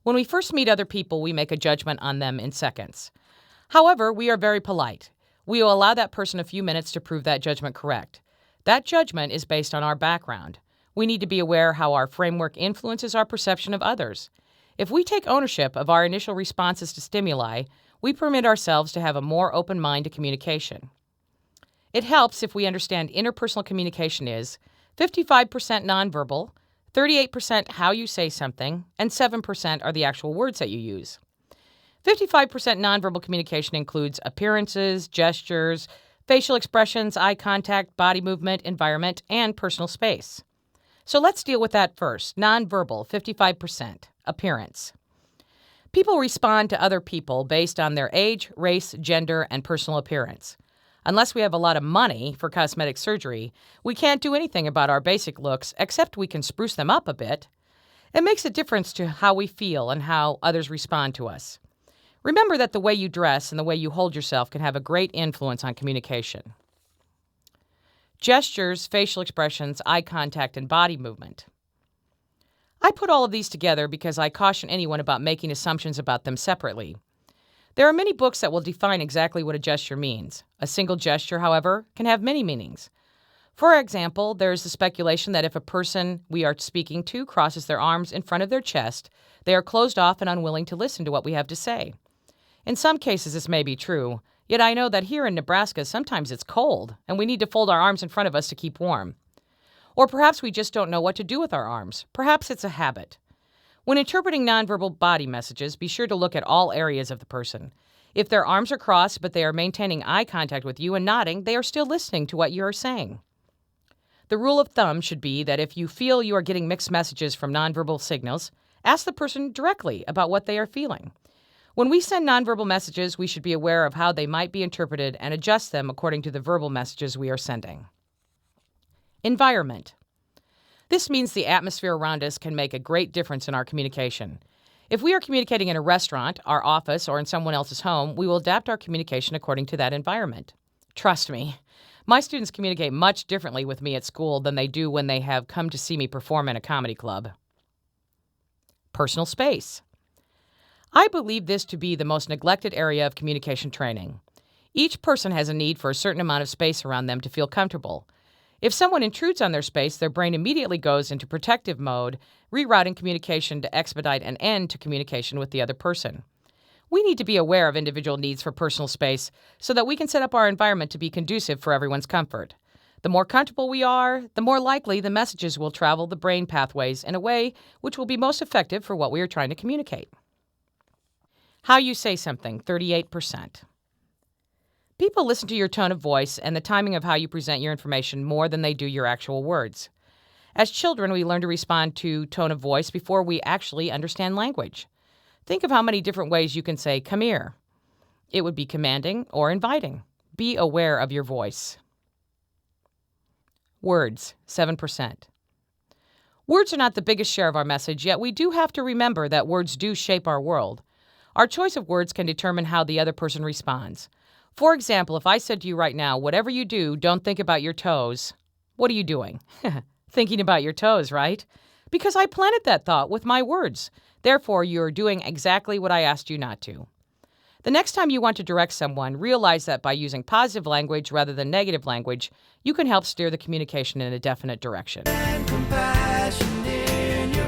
When we first meet other people, we make a judgment on them in seconds. However, we are very polite. We will allow that person a few minutes to prove that judgment correct. That judgment is based on our background. We need to be aware how our framework influences our perception of others. If we take ownership of our initial responses to stimuli, we permit ourselves to have a more open mind to communication. It helps if we understand interpersonal communication is 55% nonverbal, 38% how you say something, and 7% are the actual words that you use. 55% nonverbal communication includes appearances, gestures, facial expressions, eye contact, body movement, environment, and personal space. So let's deal with that first. Nonverbal, 55%, appearance. People respond to other people based on their age, race, gender, and personal appearance. Unless we have a lot of money for cosmetic surgery, we can't do anything about our basic looks except we can spruce them up a bit. It makes a difference to how we feel and how others respond to us. Remember that the way you dress and the way you hold yourself can have a great influence on communication. Gestures, facial expressions, eye contact, and body movement. I put all of these together because I caution anyone about making assumptions about them separately. There are many books that will define exactly what a gesture means. A single gesture, however, can have many meanings. For example, there is the speculation that if a person we are speaking to crosses their arms in front of their chest, they are closed off and unwilling to listen to what we have to say. In some cases, this may be true, yet I know that here in Nebraska, sometimes it's cold, and we need to fold our arms in front of us to keep warm. Or perhaps we just don't know what to do with our arms. Perhaps it's a habit. When interpreting nonverbal body messages, be sure to look at all areas of the person. If their arms are crossed but they are maintaining eye contact with you and nodding, they are still listening to what you are saying. The rule of thumb should be that if you feel you are getting mixed messages from nonverbal signals, ask the person directly about what they are feeling. When we send nonverbal messages, we should be aware of how they might be interpreted and adjust them according to the verbal messages we are sending. Environment. This means the atmosphere around us can make a great difference in our communication. If we are communicating in a restaurant, our office, or in someone else's home, we will adapt our communication according to that environment. Trust me, my students communicate much differently with me at school than they do when they have come to see me perform in a comedy club. Personal space. I believe this to be the most neglected area of communication training. Each person has a need for a certain amount of space around them to feel comfortable. If someone intrudes on their space, their brain immediately goes into protective mode, rerouting communication to expedite an end to communication with the other person. We need to be aware of individual needs for personal space so that we can set up our environment to be conducive for everyone's comfort. The more comfortable we are, the more likely the messages will travel the brain pathways in a way which will be most effective for what we are trying to communicate. How you say something, 38%. People listen to your tone of voice and the timing of how you present your information more than they do your actual words. As children, we learn to respond to tone of voice before we actually understand language. Think of how many different ways you can say, "Come here." It would be commanding or inviting. Be aware of your voice. Words, 7%. Words are not the biggest share of our message, yet we do have to remember that words do shape our world. Our choice of words can determine how the other person responds. For example, if I said to you right now, "Whatever you do, don't think about your toes," what are you doing? Thinking about your toes, right? Because I planted that thought with my words. Therefore, you're doing exactly what I asked you not to. The next time you want to direct someone, realize that by using positive language rather than negative language, you can help steer the communication in a definite direction. And compassion in your